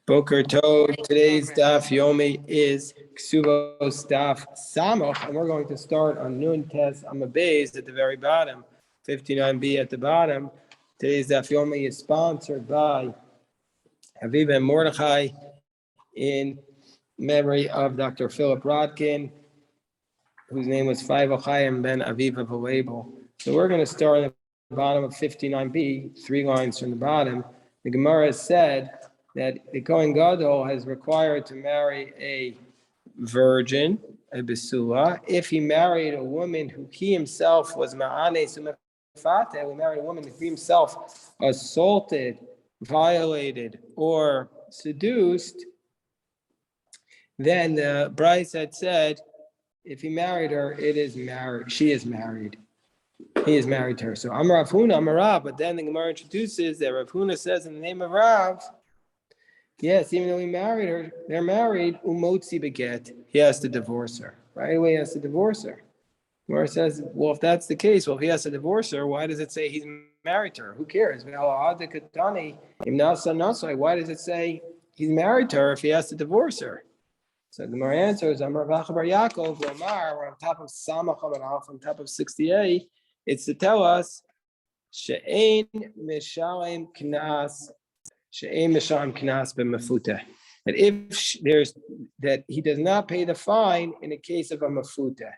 Boker Tov. Today's Daf Yomi is Ksuvos Daf Samach, and we're going to start on Nun Tes Amabez at the very bottom, 59b at the bottom. Today's Daf Yomi is sponsored by Aviva and Mordechai in memory of Dr. Philip Rodkin, whose name was Faiva Chaim ben Aviva V'Label. So we're going to start at the bottom of 59b, 3 lines from the bottom. The Gemara said that the Kohen Gadol has required to marry a virgin, a Besula, if he married a woman who he himself was Ma'ane Sumefate, we married a woman who he himself assaulted, violated, or seduced, then the Bryce had said, if he married her, it is married, she is married. He is married to her. So Amar Rav Huna, Amar Rav, but then the Gemara introduces that Rav Huna says in the name of Rav, yes, even though he married her, they're married, umotzi beget, he has to divorce her. Right away he has to divorce her. Gemara says, well, if that's the case, well, if he has to divorce her, why does it say he's married to her? Who cares? Why does it say he's married to her if he has to divorce her? So the Gemara answers, Amar Rav Bar Yaakov, Omar, we're on top of Samach Amalaf, on top of 68. It's to tell us, She'ein Mishalem Knas, She'ein Mishalem Knas b'Mefuta. That if there's that he does not pay the fine in a case of a Mefuta.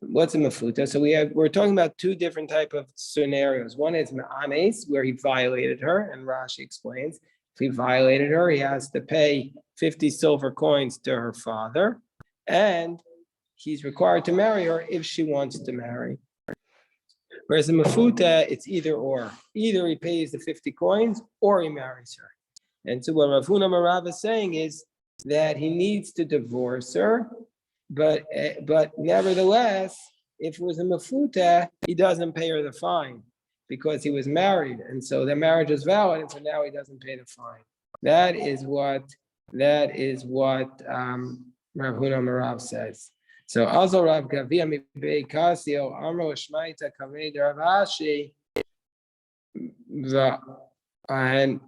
What's a Mefuta? So we're talking about 2 different type of scenarios. One is Ma'anes, where he violated her, and Rashi explains, if he violated her, he has to pay 50 silver coins to her father, and he's required to marry her if she wants to marry. Whereas in Mefuta, it's either or. Either he pays the 50 coins or he marries her. And so what Rav Huna Marav is saying is that he needs to divorce her, but nevertheless, if it was a Mefuta, he doesn't pay her the fine because he was married. And so their marriage is valid, and so now he doesn't pay the fine. That is what Rav Huna Marav says. So also Rav Gavia Mibei Kasio Amro Shmaita Kaved Rav Ashi, and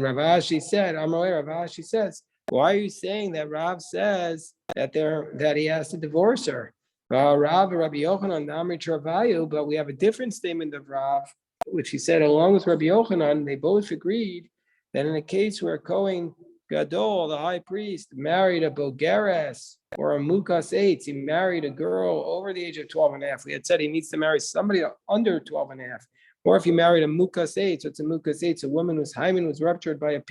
Rav Ashi said, Rav Ashi says, why are you saying that Rav says that he has to divorce her? Rav Rabbi Yochanan Namri Travayu, but we have a different statement of Rav, which he said along with Rabbi Yochanan, they both agreed that in a case where Kohen Gadol, the high priest, married a Bogeres or a Mukas Eitz, he married a girl over the age of 12 and a half. We had said he needs to marry somebody under 12 and a half. Or if he married a Mukas Eitz, what's a Mukas Eitz? A woman whose hymen was ruptured by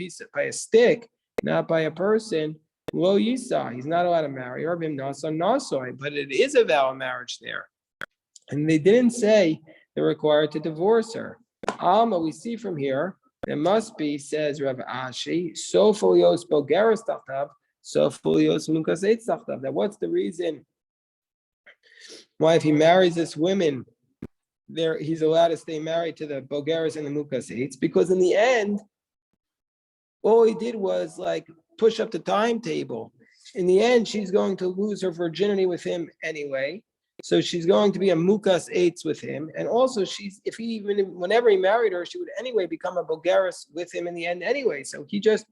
a stick, not by a person. Lo Yisa, he's not allowed to marry her. But it is a vow of marriage there. And they didn't say they're required to divorce her. Alma, we see from here, there must be, says Rav Ashi, Sofolios Bogeres Tachtav, Sofolios Mukas Eitz Tachtav. That what's the reason why if he marries this woman, he's allowed to stay married to the Bogeres and the Mukas Eitz? Because in the end, all he did was like push up the timetable. In the end, she's going to lose her virginity with him anyway. So she's going to be a Mukas Eitz with him. And also whenever he married her, she would anyway become a Bogeres with him in the end anyway. So he just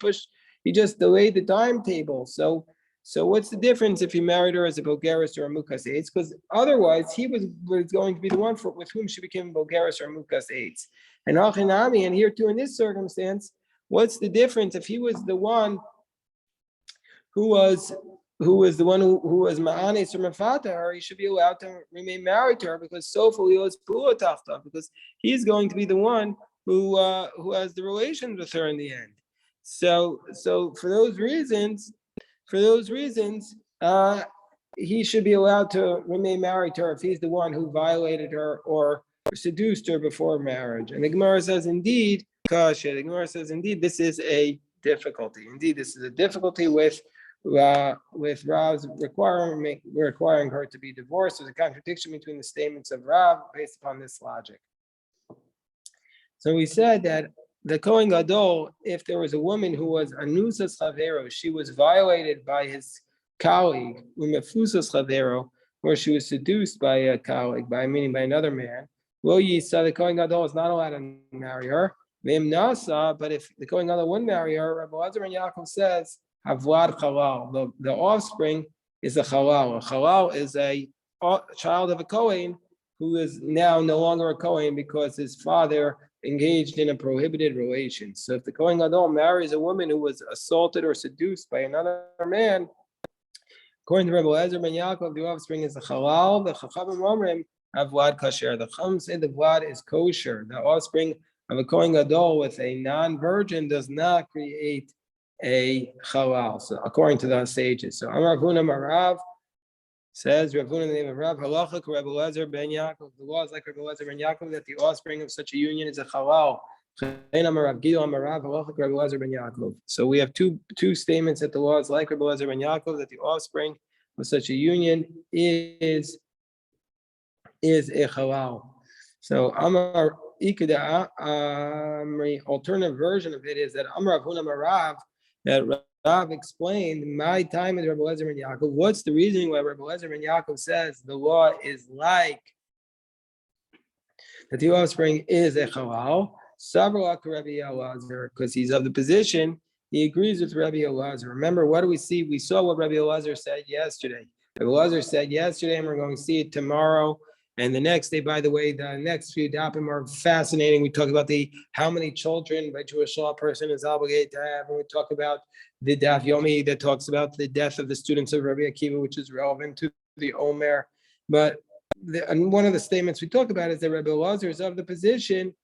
delayed the timetable. So what's the difference if he married her as a Bogeres or a Mukas Eitz? Because otherwise he was going to be the one with whom she became a Bogeres or a Mukas Eitz. And Achinami, and here too in this circumstance, what's the difference if he was the one who was Ma'anes or Mefata her, he should be allowed to remain married to her because because he's going to be the one who has the relations with her in the end. So for those reasons, he should be allowed to remain married to her if he's the one who violated her or seduced her before marriage. And the Gemara says, indeed, this is a difficulty. Indeed, this is a difficulty with Rav's requiring her to be divorced. There's a contradiction between the statements of Rav based upon this logic. So we said that the Kohen Gadol, if there was a woman who was anusas chavero, she was violated by his colleague, umefusas chavero, or she was seduced by a colleague, by another man. Lo Yisa, the Kohen Gadol is not allowed to marry her. V'im nasa, but if the Kohen Gadol wouldn't marry her, Rabbi Elazar and Yaakov says, Havlad Chalal. The offspring is a Chalal. A Chalal is a child of a Kohen who is now no longer a Kohen because his father engaged in a prohibited relation. So if the Kohen Gadol marries a woman who was assaulted or seduced by another man, according to Rabbi Elazar ben Yaakov, the offspring is a Chalal. The Chachamim Omrim have Vlad Kasher. The Chum say the Vlad is kosher. The offspring of a Kohen Gadol with a non-virgin does not create a Chalal. So according to the sages. So Amar Huna Marav says Rav Huna in the name of Rav Halachak Rabbi Elazar ben Yaakov. The law is like Rabbi Elazar ben Yaakov that the offspring of such a union is a Chalal. So we have two statements that the law is like Rabbi Elazar ben Yaakov, that the offspring of such a union is a halal. So Amar Ikeda alternative version of it is that Amar Avuna Marav, that Rav explained my time with Rabbi Elazar ben Yaakov. What's the reasoning why Rabbi Elazar ben Yaakov says the law is like that the offspring is a halal? Rabbi Elazar, because he's of the position, he agrees with Rabbi Elazar. Remember, what do we see? We saw what Rabbi Elazar said yesterday. Rabbi Elazar said yesterday, and we're going to see it tomorrow. And the next day, by the way, the next few dapim are fascinating. We talk about how many children a Jewish law person is obligated to have, and we talk about the Daf Yomi that talks about the death of the students of Rabbi Akiva, which is relevant to the Omer. But and one of the statements we talk about is that Rabbi Elazar is of the position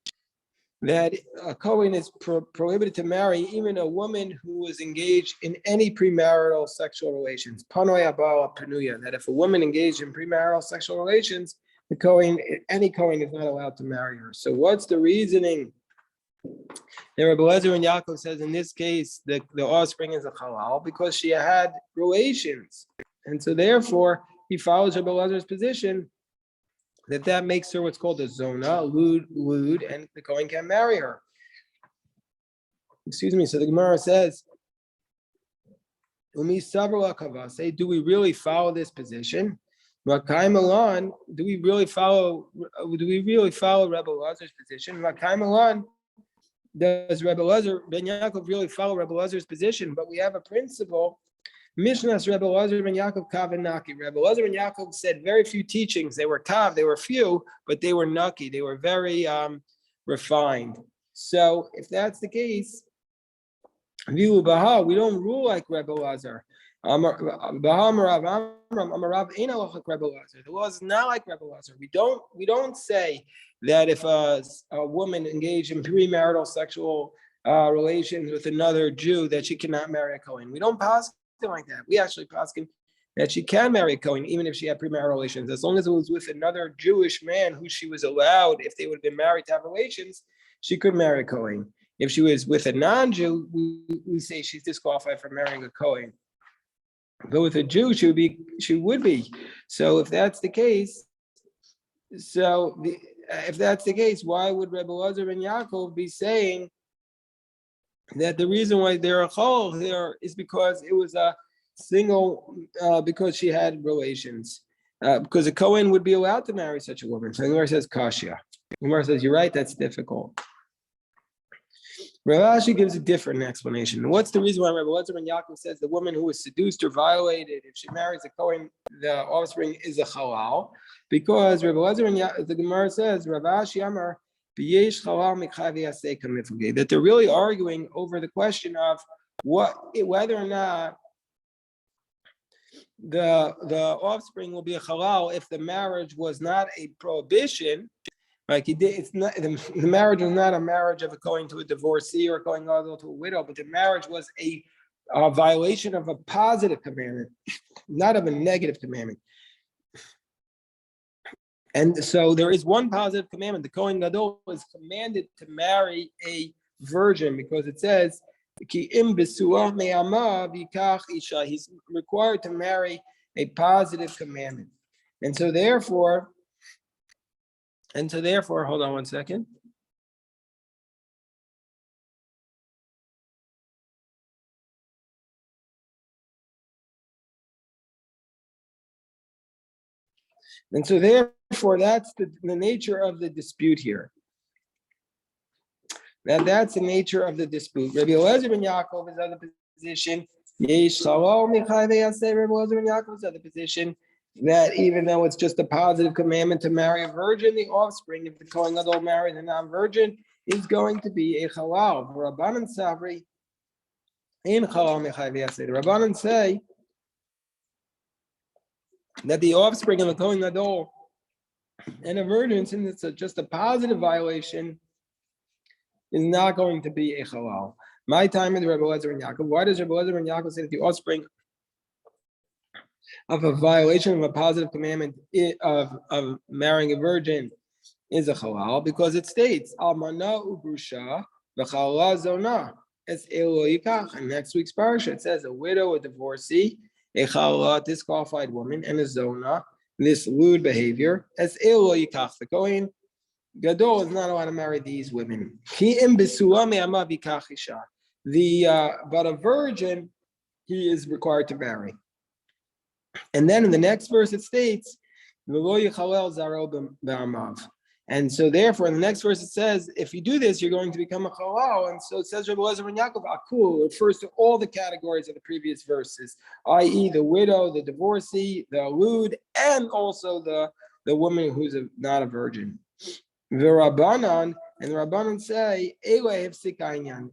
that a Kohen is prohibited to marry even a woman who is engaged in any premarital sexual relations. Panoy abal panuya, that if a woman engaged in premarital sexual relations, the Kohen, any Kohen is not allowed to marry her. So what's the reasoning? The Rabbi Elazar and Yaakov says in this case the offspring is a halal because she had relations, and so therefore he follows Rabbi Elazar's position that makes her what's called a zona, lewd, and the Kohen can marry her. Excuse me. So the Gemara says, say, do we really follow this position? Rakai Malan, do we really follow Rabbi Elazar's position? Rakai Malan, does Rabbi Elazar ben Yaakov really follow Rabbi Elazar's position? But we have a principle. Mishnah's Rebbe Elazar ben Yaakov Kav and Naki. Rebbe Elazar ben Yaakov said very few teachings. They were Kav, they were few, but they were Naki. They were very refined. So if that's the case, we don't rule like Rebbe Elazar. The law is not like Rebbe Elazar. We don't say that if a woman engaged in premarital sexual relations with another Jew that she cannot marry a Kohen. We don't pass like that. We actually paskin that she can marry a Kohen even if she had premarital relations, as long as it was with another Jewish man who she was allowed, if they would have been married to have relations, she could marry a Kohen. If she was with a non-Jew, we say she's disqualified from marrying a Kohen. But with a Jew, she would be. So if that's the case, why would Rebbe Elazar ben Yaakov be saying that the reason why they're a chol here is because it was a single, because she had relations, because a Kohen would be allowed to marry such a woman. So the Gemara says kasha. The Gemara says you're right, that's difficult. Rav Ashi gives a different explanation. What's the reason why Rebbe Elazar ben Yaakov says the woman who was seduced or violated, if she marries a Kohen, the offspring is a halal? Because Rebbe Elazar ben Yaakov, the Gemara says, Rav Ashi Amar, that they're really arguing over the question of whether or not the offspring will be a halal if the marriage was not a prohibition. Like it's not the marriage was not a marriage of a going to a divorcee or going to a widow, but the marriage was a violation of a positive commandment, not of a negative commandment. And so there is one positive commandment. The Kohen Gadol is commanded to marry a virgin because it says, he's required to marry a positive commandment. And so therefore, hold on one second. And so therefore, that's the nature of the dispute here. Now that's the nature of the dispute. Rabbi Eliezer ben Yaakov is other position. Yesh Chalal Michai V'Yaseh. Rabbi Eliezer ben Yaakov is other position that even though it's just a positive commandment to marry a virgin, the offspring, if the Kohen Gadol marries a non-virgin, is going to be a halal. Rabbanan Savri in Chalal Michai V'Yaseh. The Rabbanan say that the offspring of the Kohen Gadol and a virgin, since it's just a positive violation, is not going to be a halal. My time in Rabbi Eliezer and Yaakov. Why does Rabbi Eliezer and Yaakov say that the offspring of a violation of a positive commandment of marrying a virgin is a halal? Because it states almana ugrusha v'chala zona. It's elo yikach. And next week's parsha it says a widow, a divorcee, a chala, disqualified woman, and a zona, this lewd behavior. It's elo yikach. The Kohen Gadol is not allowed to marry these women. But a virgin he is required to marry. And then in the next verse it states, and so therefore in the next verse it says, if you do this, you're going to become a halal. And so it says Rabbi Eliezer ben Yaakov, Akul, refers to all the categories of the previous verses, i.e. the widow, the divorcee, the lewd, and also the woman who's not a virgin. The Rabbanan, and the Rabbanan say,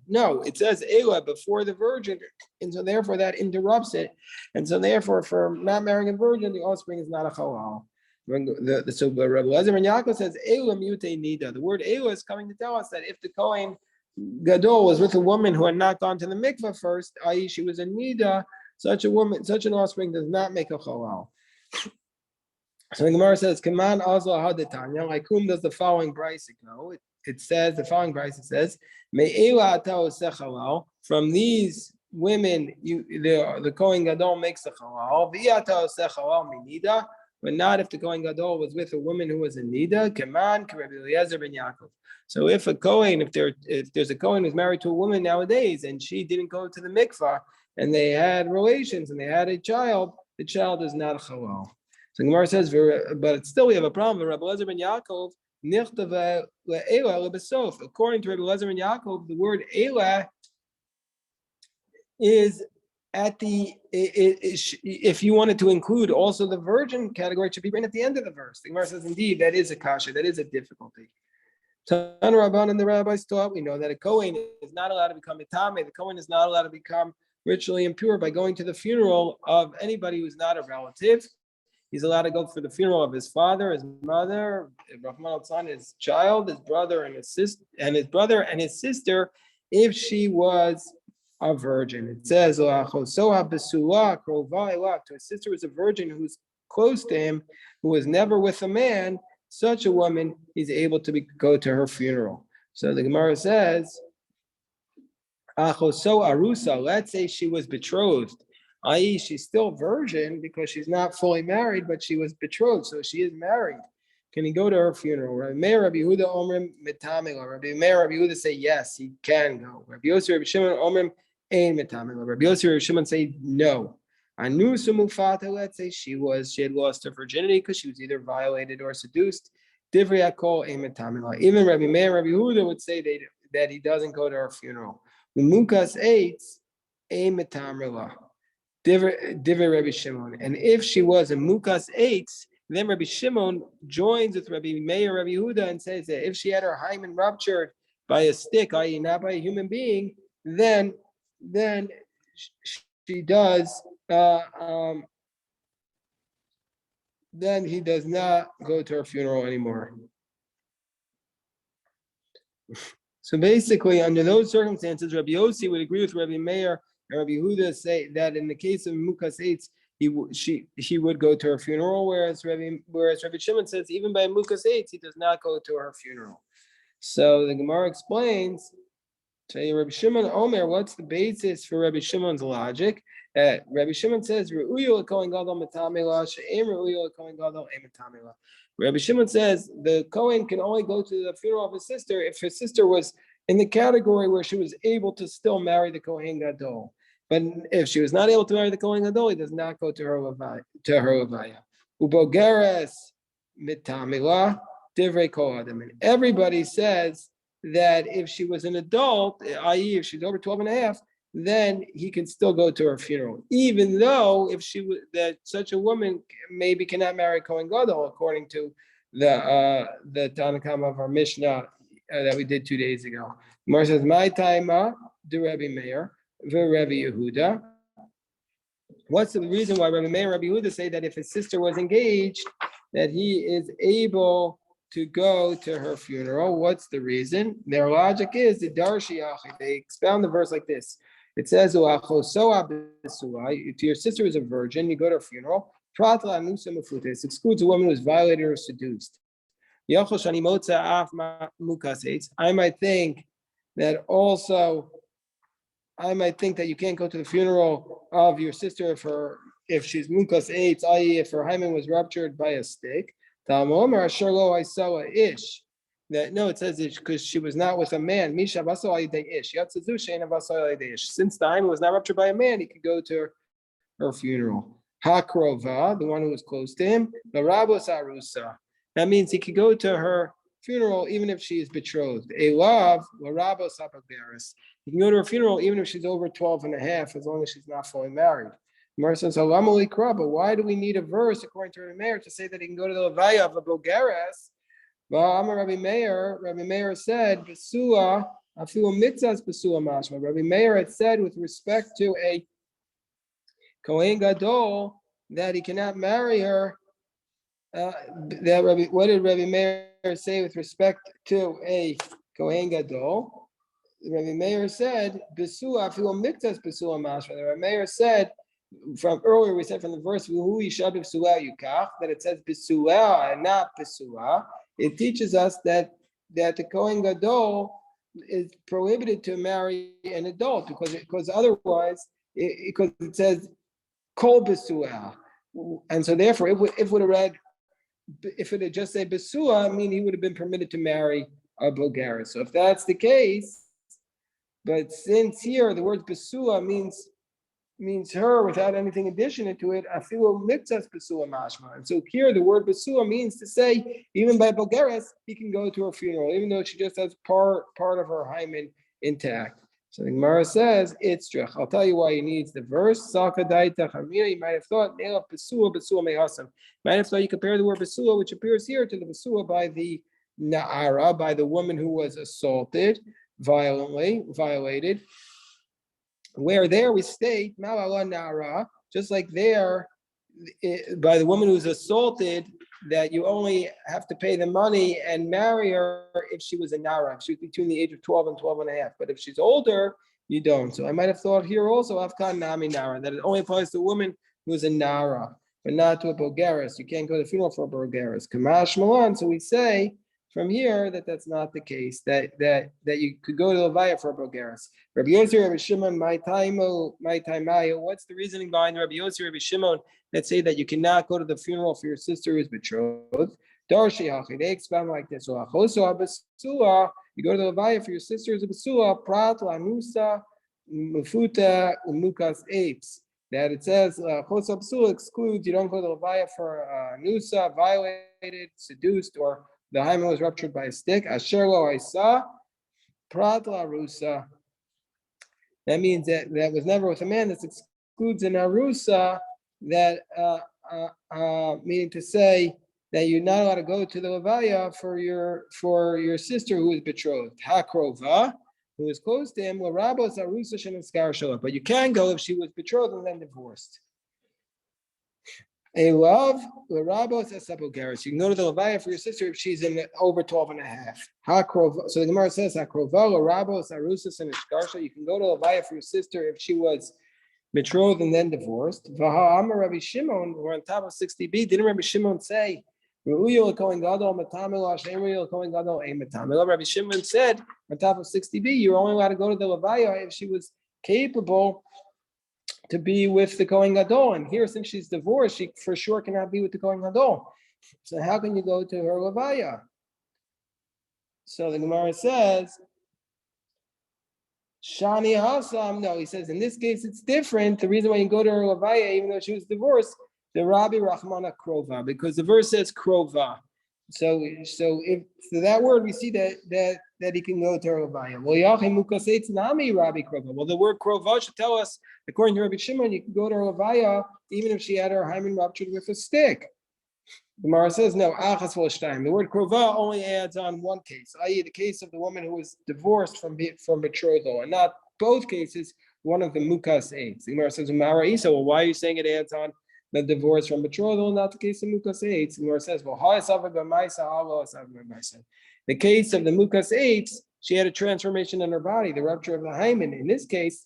no, it says Elah before the virgin, and so therefore that interrupts it. And so therefore, for not marrying a virgin, the offspring is not a halal. So Rabbi Eliezer ben Yaakov says, Elah mute nida. The word Elah is coming to tell us that if the Kohen Gadol was with a woman who had not gone to the mikveh first, i.e. she was a nida, such an offspring does not make a halal. So the Gemara says, "Kaman azla hadetanya." Like whom does the following brisa go? It says the following brisa says, "Me'ela atao sechalal." From these women, the Kohen Gadol makes a halal. V'atao sechalal minida, but not if the Kohen Gadol was with a woman who was a nida. Kaman Rabbi Eliezer ben Yaakov. So if there's a Kohen who's married to a woman nowadays and she didn't go to the mikvah and they had relations and they had a child, the child is not halal. So the Gemara says, but still we have a problem. Rabbi Eliezer ben Yaakov, according to Rabbi Eliezer ben Yaakov, the word Elah is at if you wanted to include also the virgin category, it should be right at the end of the verse. The Gemara says, indeed, that is a kasha, that is a difficulty. Tan Rabban and the rabbis taught, we know that a Kohen is not allowed to become itame. The Kohen is not allowed to become ritually impure by going to the funeral of anybody who's not a relative. He's allowed to go for the funeral of his father, his mother, Rahman al-San, his child, his brother, and his sister, if she was a virgin. It says, to his sister was a virgin who's close to him, who was never with a man, such a woman, he's able to go to her funeral. So the Gemara says, arusa, let's say she was betrothed, i.e. she's still virgin because she's not fully married, but she was betrothed, so she is married. Can he go to her funeral? Rabbi Meir, Rabbi Yehuda, Omrim, Metamela. Rabbi Meir, Rabbi Yehuda say yes, he can go. Rabbi Yossi, Rabbi Shimon, Omrim, Ein Metamela. Rabbi Yossi, Rabbi Shimon say no. Anu Sumufata, let's say she had lost her virginity because she was either violated or seduced. Divrei Hakol, Ein Metamela. Even Rabbi Meir, Rabbi Yehuda would say that he doesn't go to her funeral. Umukas eitz, Ein Metamela. Divrei Rabbi Shimon. And if she was a mukas eitz, then Rabbi Shimon joins with Rabbi Meir, Rabbi Yehuda, and says that if she had her hymen ruptured by a stick, i.e. not by a human being, then she does, then he does not go to her funeral anymore. So basically, under those circumstances, Rabbi Yossi would agree with Rabbi Meir and Rabbi Yehuda say that in the case of mukas eitz, she would go to her funeral, whereas Rabbi Shimon says even by mukas eitz he does not go to her funeral. So the Gemara explains, Rabbi Shimon Omer, what's the basis for Rabbi Shimon's logic? Rabbi Shimon says, Rabbi Shimon says the Kohen can only go to the funeral of his sister if his sister was in the category where she was able to still marry the Kohen Gadol. But if she was not able to marry the Kohen Gadol, he does not go to her levaya. Ubogeres mitamila divrei kol adam. And everybody says that if she was an adult, i.e. if she's over 12 and a half, then he can still go to her funeral, even though if she was that such a woman maybe cannot marry Kohen Gadol, according to the Tanakh of our Mishnah that we did 2 days ago. Mar says, "My taima do Rabbi Meir, the Rabbi Yehuda." What's the reason why Rabbi Meir and Rabbi Yehuda say that if his sister was engaged, that he is able to go to her funeral? What's the reason? Their logic is the Darshi Achi. They expound the verse like this. It says, if your sister is a virgin, you go to her funeral. This excludes a woman who is violated or seduced. I might think that also, I might think that you can't go to the funeral of your sister if she's mukas eitz, i.e., if her hymen was ruptured by a stick. That no, it says it because she was not with a man. Since the hymen was not ruptured by a man, he could go to her funeral. Hakrova, the one who was close to him, the Rabos Arusa. That means he could go to her funeral even if she is betrothed. A love, Rabos Apaberis. He can go to her funeral even if she's over 12 and a half, as long as she's not fully married. Mar says, but why do we need a verse according to Rabbi Meir to say that he can go to the Levaya of a Bogeres? Well, I'm a Rabbi Meir said, Besua, afilu mitzas besua mashma. Rabbi Meir had said with respect to a Kohen Gadol that he cannot marry her. What did Rabbi Meir say with respect to a Kohen Gadol? Rabbi Meir said, Besua afilu mitzas besua mashma. Rabbi Meir said, from earlier we said from the verse that it says Besua and not Besua. It teaches us that the Kohen Gadol is prohibited to marry an adult because otherwise because it says Kol Besua, and so therefore if it had just said Besua, I mean he would have been permitted to marry a Bulgaris. So if that's the case, but since here the word Besua means her without anything additional to it, afilu mitzas besua mashma. And so here the word besua means to say, even by Bulgaris, he can go to her funeral, even though she just has part of her hymen intact. So the Gemara says, it's true. I'll tell you why he needs the verse. You might have thought, might have thought you compare the word besua, which appears here, to the besua by the na'ara, by the woman who was violated. Where there we state, just like there, by the woman who's assaulted, that you only have to pay the money and marry her if she was a nara, if she was between the age of 12 and 12 and a half. But if she's older, you don't. So I might have thought here also, Afkan Nami Nara, that it only applies to a woman who is a nara, but not to a Bulgaris. You can't go to the funeral for a Bulgaris. Kamash Malan, so we say, from here that's not the case, that you could go to Levaya for a Bulgaris. Rabbi Yossi, Rabbi Shimon, my taimayo. What's the reasoning behind Rabbi Yossi, Rabbi Shimon that say that you cannot go to the funeral for your sister who is betrothed? Darshi Hachi, they expound like this. You go to the Levaya for your sister who is a Besua, Prat, Lanusa, Mufuta, Umukas apes. That it says Chosa Besua excludes, you don't go to the Levaya for Nusa, violated, seduced, or the hymen was ruptured by a stick. Asher lo isa, prat la rusa. That means that was never with a man. This excludes an arusa. That meaning to say that you're not allowed to go to the levaya for your sister who is betrothed. Hakrova, who is close to him. Larabos arusa shenaskar shalom. But you can go if she was betrothed and then divorced. A love, Larabos Esabogaris. You can go to the Levaya for your sister if she's in over 12 and a half. So the Gemara says, Hakrova, Larabos, Arusas, and Ishkarsha. You can go to Levaya for your sister if she was betrothed and then divorced. Vaha'ama Rabbi Shimon, we're on top of 60b. Didn't Rabbi Shimon say, Rabbi Shimon said, on top of 60b, you're only allowed to go to the Levaya if she was capable to be with the Kohen Gadol, and here since she's divorced, she for sure cannot be with the Kohen Gadol. So how can you go to her levaya? So the Gemara says, Shani Hasam. No, he says in this case it's different. The reason why you go to her levaya, even though she was divorced, the Rabbi Rahmana Krova, because the verse says Krova. So that word we see that he can go to Ravaya. Well, the word krova should tell us, according to Rabbi Shimon, you can go to Ravaya even if she had her hymen ruptured with a stick. The Gemara says no. The word krova only adds on one case, i.e., the case of the woman who was divorced from betrothal, and not both cases. One of the mukas aids. The Gemara says, well, why are you saying it adds on the divorce from betrothal, not the case of mukas aids? The Gemara says, well, the case of the mukas aids, she had a transformation in her body, the rupture of the hymen. In this case,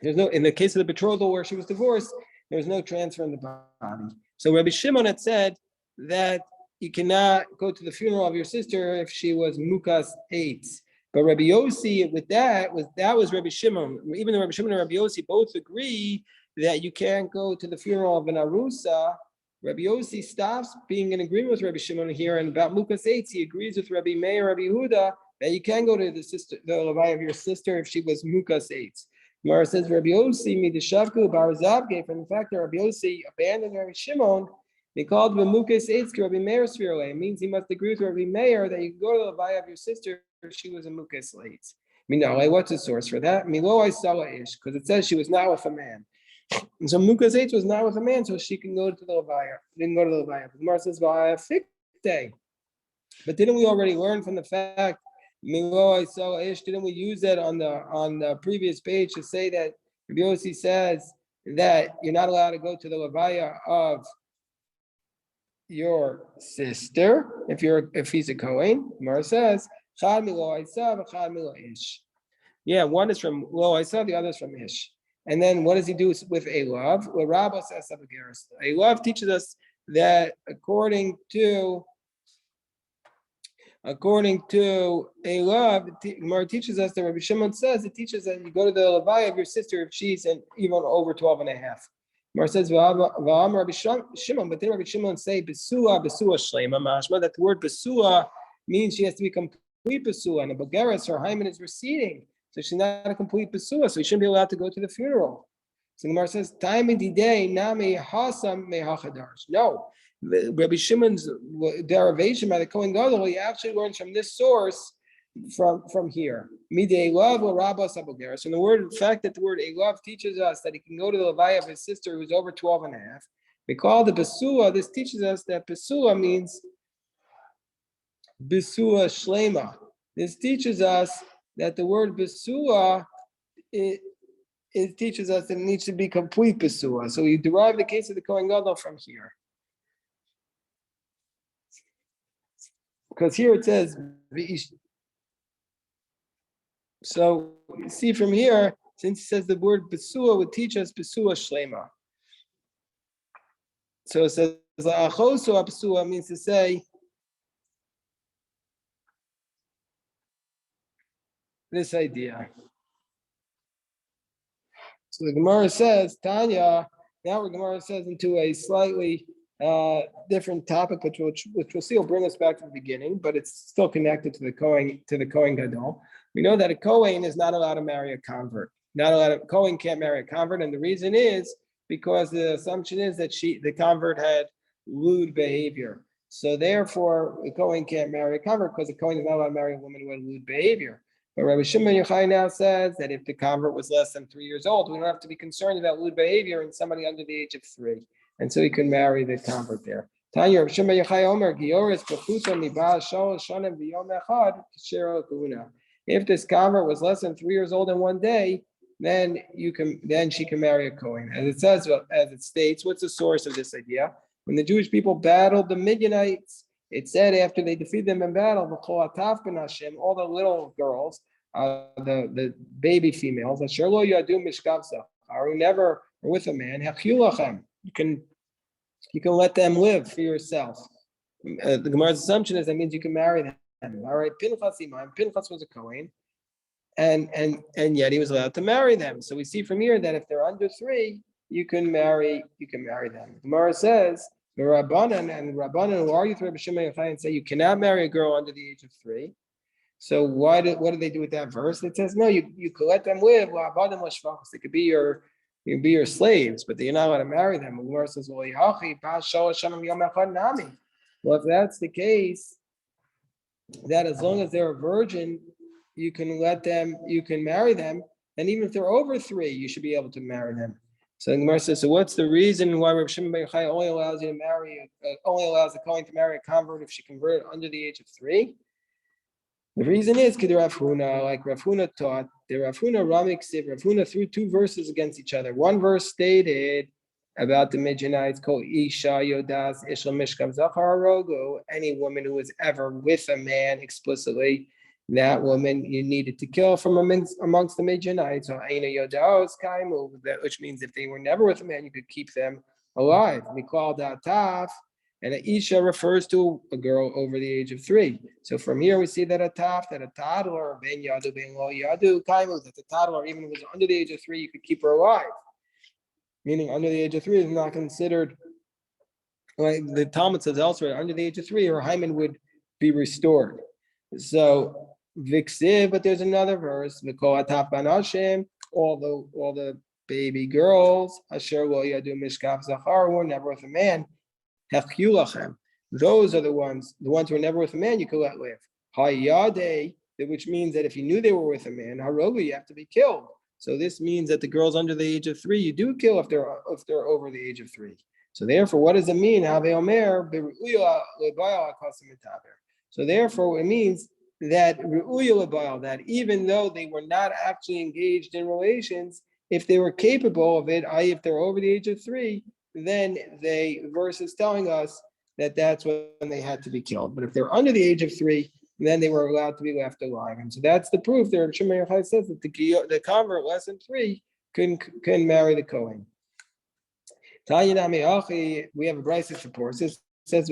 in the case of the betrothal where she was divorced, there was no transfer in the body. So Rabbi Shimon had said that you cannot go to the funeral of your sister if she was mukas eitz. But Rabbi Yossi, that was Rabbi Shimon. Even though Rabbi Shimon and Rabbi Yossi both agree that you can't go to the funeral of an arusa, Rabbi Yossi stops being in agreement with Rabbi Shimon here, and about mukas eitz, he agrees with Rabbi Meir, Rabbi Yehuda, that you can go to the levaya of your sister if she was mukas eitz. Gemara says Rabbi Yossi midishavku barzavge, from the fact that Rabbi Yossi abandoned Rabbi Shimon, they called the mukas eitz Rabbi Meir spherule. It means he must agree with Rabbi Meir that you can go to the levaya of your sister if she was a mukas eitz. What's the source for that? Milo I saw ish, because it says she was not with a man. And so mukas eitz was not with a man, so she can go to the levaya. Didn't go to the levaya. Gemara says v'aya fikte. But didn't we already learn from the fact? Didn't we use that on the previous page to say that Rabbi Yossi says that you're not allowed to go to the levaya of your sister if he's a Kohen? Gemara says yeah, one is from lo isa, the other is from ish. And then what does he do with Elav? Well, Rabba says Elav teaches us that according to Elav, Gemara teaches us that Rabbi Shimon says, it teaches that you go to the levaya of your sister if she's even over 12 and a half. Gemara says, Rabbi Shimon, but then Rabbi Shimon say, Besua shlema mashma, that the word Besua means she has to be complete Besua, and the Bulgaris, her hymen is receding, so she's not a complete Besua, so she shouldn't be allowed to go to the funeral. So Gemara says, Time in the day, nami hasam mehachadarsh. No. Rabbi Shimon's derivation by the Kohen Gadol, he actually learns from this source from here. Midei Elav or Rabbas Abogeres. And the fact that the word Elav teaches us that he can go to the levaya of his sister who's over 12 and a half. We call the Besua, this teaches us that Besua means Besua Shlema. This teaches us that the word Besua, it teaches us that it needs to be complete Besua. So you derive the case of the Kohen Gadol from here. Because here it says, so you see from here, since it says the word Besua would teach us Besua Shlema. So it says, La'achosu Besua means to say, this idea. So the Gemara says, Tanya, now the Gemara says into a slightly different topic, which we'll see will bring us back to the beginning, but it's still connected to the Kohen Gadol. We know that a Kohen is not allowed to marry a convert. Kohen can't marry a convert, and the reason is because the assumption is that the convert had lewd behavior. So therefore, the Kohen can't marry a convert because the Kohen is not allowed to marry a woman who had lewd behavior. But Rabbi Shimon Yochai now says that if the convert was less than 3 years old, we don't have to be concerned about lewd behavior in somebody under the age of 3. And so he can marry the convert there. Tanya Rabbi Shimon Yochai Omer Gioris Bechusa Mibal Shol Shonim V'Yom Echad K'Shero Kahuna. If this convert was less than 3 years old in one day, then she can marry a Kohen. As it states, what's the source of this idea? When the Jewish people battled the Midianites, it said after they defeated them in battle, all the little girls, the baby females, who never were with a man, you can let them live for yourself. The Gemara's assumption is that means you can marry them. All right, Pinchas was a Kohen, and yet he was allowed to marry them. So we see from here that if they're under 3, you can marry them. The Gemara says the Rabbanan who argue with Rabbi Shimon Yochai and say you cannot marry a girl under the age of 3. So what do they do with that verse? It says no, you can let them live. They could be your slaves, but you're not allowed to marry them. The Gemara says, well, Well, if that's the case, that as long as they're a virgin, you can marry them, and even if they're over 3, you should be able to marry them. So the Gemara says, so what's the reason why Rav Shimon ben Yochai only allows the Kohen to marry a convert if she converted under the age of 3? The reason is because Rav Huna, like Rav Huna taught, the Rav Huna Rav Huna threw 2 verses against each other. One verse stated about the Midianites, called Isha Yodas Ishel Mishkav Zachar Rogo, any woman who was ever with a man explicitly, that woman you needed to kill from amongst the Midianites. So Aina Yodaos Kaimu, which means if they were never with a man, you could keep them alive. We call that Taf, and Isha refers to a girl over the age of 3. So from here we see that a toddler, Ben Yadu, Ben Lo Yadu Kaimu, that the toddler, even if it was under the age of 3, you could keep her alive. Meaning under the age of 3 is not considered, like the Talmud says elsewhere, under the age of 3, her hymen would be restored. So Vixiv, but there's another verse, all the baby girls, Asher Lo Yadu Mishkaf Zachar, were never with a man. Those are the ones who are never with a man you could let live. Hayade, which means that if you knew they were with a man, Harogu, you have to be killed. So this means that the girls under the age of 3, you do kill if they're over the age of 3. So therefore, what does it mean? So therefore, it means that even though they were not actually engaged in relations, if they were capable of it, i.e., if they're over the age of 3, then the verse is telling us that that's when they had to be killed. But if they're under the age of 3, then they were allowed to be left alive. And so that's the proof there. Shimon Yochai says that the convert less than 3 can marry the Kohen. We have a Brisa support. It says,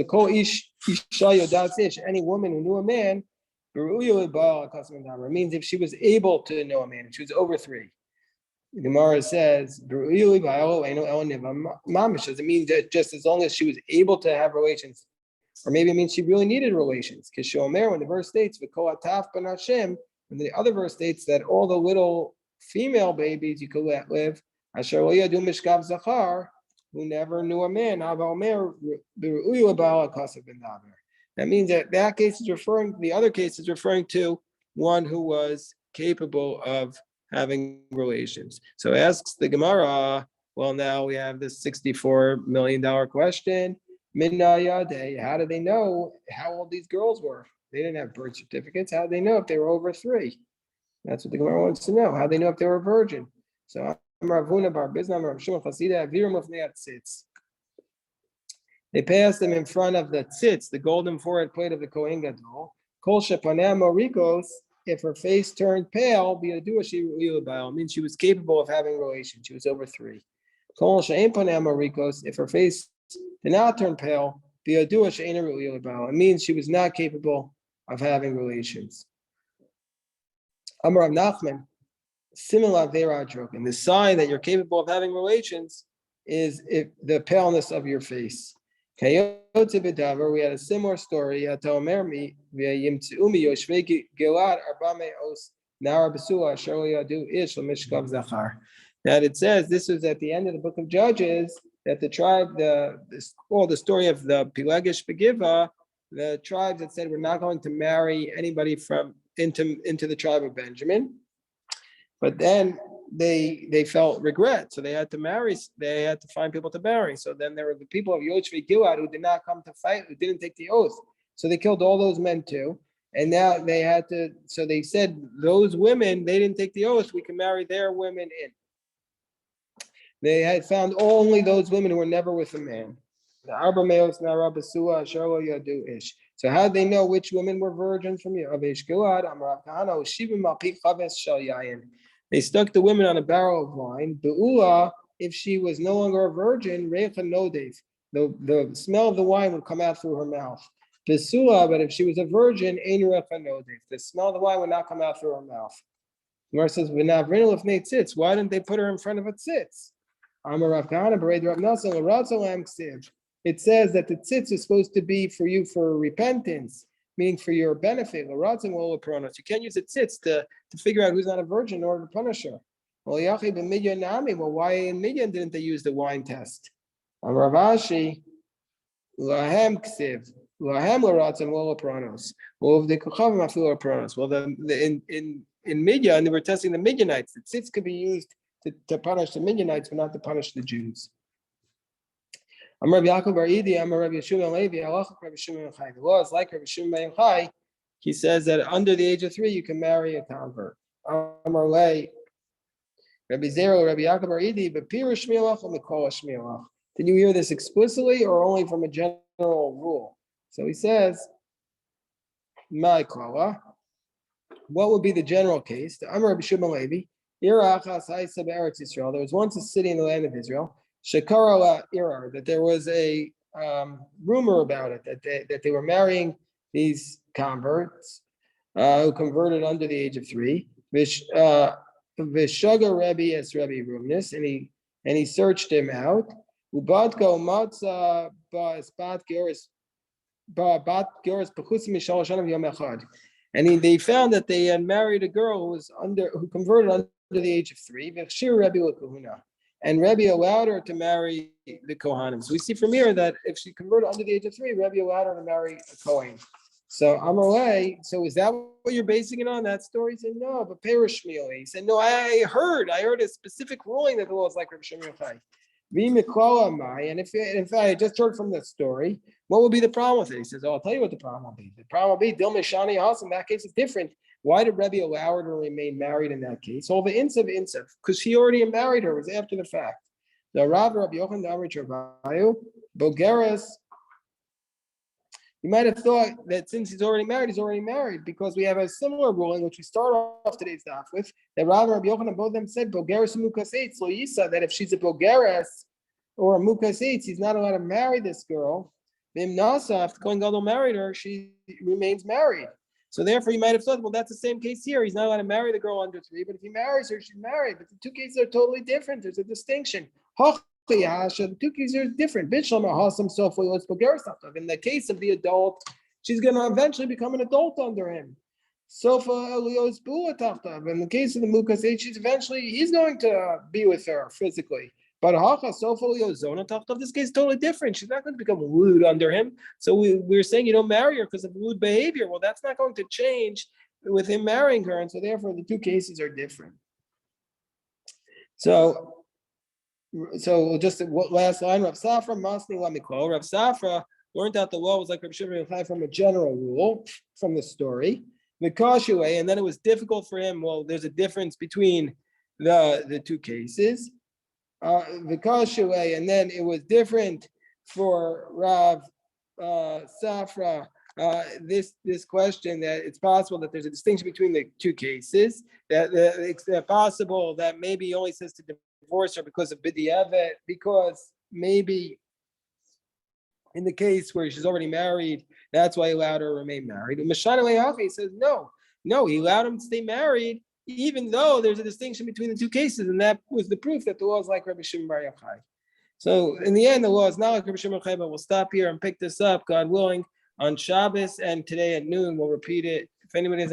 any woman who knew a man, it means if she was able to know a man, if she was over 3. The Gemara says, does it mean that just as long as she was able to have relations, or maybe it means she really needed relations? Because when the verse states, when the other verse states that all the little female babies you could let live, who never knew a man, that means that case is referring, the other case is referring to one who was capable of having relations. So asks the Gemara, well, now we have this $64 million question. How do they know how old these girls were? They didn't have birth certificates. How do they know if they were over 3? That's what the Gemara wants to know. How do they know if they were a virgin? So they passed them in front of the tzitz, the golden forehead plate of the Kohen Gadol. Kol shepaneh morikos, if her face turned pale, means she was capable of having relations. She was over 3. Kol she'ein paneh morikos, if her face did not turn pale, it means she was not capable of having relations. Amar Rav Nachman, similar veradrok, and the sign that you're capable of having relations is if the paleness of your face. We had a similar story. That it says, this was at the end of the book of Judges, that the tribe, the story of the Pilegish Begiva, the tribes that said we're not going to marry anybody from into the tribe of Benjamin, but then they felt regret, so they had to marry. They had to find people to marry. So then there were the people of Yochvei Gilad who did not come to fight, who didn't take the oath. So they killed all those men too. And now they had to. So they said those women, they didn't take the oath. We can marry their women in. They had found only those women who were never with a man. So how did they know which women were virgins from Yochvei Gilad? They stuck the women on a barrel of wine. Be'ula, if she was no longer a virgin, the smell of the wine would come out through her mouth. Besula, but if she was a virgin, the smell of the wine would not come out through her mouth. Gemara says, why didn't they put her in front of a tzitz? It says that the tzitz is supposed to be for you for repentance, meaning for your benefit. You can't use a tzitz to figure out who's not a virgin in order to punish her. Well, why in Midian didn't they use the wine test? Ravashi, lahem ksiv. Lahem l'ratzon lo pranos. Well, the kochavim afilu pranos. Well, in Midian, they were testing the Midianites. The tzitz could be used to punish the Midianites, but not to punish the Jews. I'm Rabbi Yaakov Bar Idi. I'm Rabbi Yeshua Levi. Halacha Rabbi Shimon ben Chai. The law is like Rabbi Shimon ben Chai. He says that under the age of 3, you can marry a convert. Amar Lei, Rabbi Zero, Rabbi Yaakov Bar Idi, but Pirush Shmielach or Mikol Shmielach. Did you hear this explicitly or only from a general rule? So he says, My Kala. What would be the general case? The Amar Rabbi Shimon Levi. There was once a city in the land of Israel. Shekara Irar, that there was a rumor about it, that they were marrying these converts who converted under the age of 3. Vishaga Rebbe as Rebbe Rumnis, and he searched him out. Ubadko Matza Bat Geras Pachusim Mishal Yom Echad. And they found that they had married a girl who converted under the age of 3. And Rebbe allowed her to marry the Kohanim. So we see from here that if she converted under the age of 3, Rebbe allowed her to marry a Kohen. So Amalei, so is that what you're basing it on? That story? He said, no, but Perish Shmuel. He said, no, I heard a specific ruling that the law is like Rabbi Shimon Chai. And if I just heard from that story, what would be the problem with it? He says, I'll tell you what the problem will be. The problem will be Dil Meshani Has. In that case, it's different. Why did Rebbe allow her to remain married in that case? All the insav, because she already married her. It was after the fact. The Rav Rabbi Yochanan Amar Travayu Bogeres. You might have thought that since he's already married, because we have a similar ruling, which we start off today's daf with, that Rav Rabbi Yochanan, both of them said, Bogeres Mukas Eitz Lo Yisa, that if she's a Bogeres or a Mukas Eitz, he's not allowed to marry this girl. Bim Nasa, if the Kohen Gadol married her, she remains married. So therefore, you might have thought, well, that's the same case here. He's not allowed to marry the girl under 3, but if he marries her, she's married. But the two cases are totally different. There's a distinction. The two cases are different. In the case of the adult, she's going to eventually become an adult under him. In the case of the Mukas, he's going to be with her physically. But this case is totally different. She's not going to become lewd under him. So we're saying you don't marry her because of lewd behavior. Well, that's not going to change with him marrying her. And so therefore the two cases are different. So just last line, Rav Safra, Masni Lamikol. Rav Safra learned out the law was like Rav Shimon from a general rule from the story. Mikashue, and then it was difficult for him. Well, there's a difference between the two cases. And then it was different for Rav Safra. This question that it's possible that there's a distinction between the two cases. That it's possible that maybe he only says to divorce her because of B'diavad, because maybe in the case where she's already married, that's why he allowed her to remain married. And Mashana Le'achi says no, he allowed him to stay married, even though there's a distinction between the two cases, and that was the proof that the law is like Rabbi Shimon Bar Yochai. So in the end, the law is not like Rabbi Shimon Bar Yochai, but we'll stop here and pick this up, God willing, on Shabbos, and today at noon we'll repeat it. If anybody has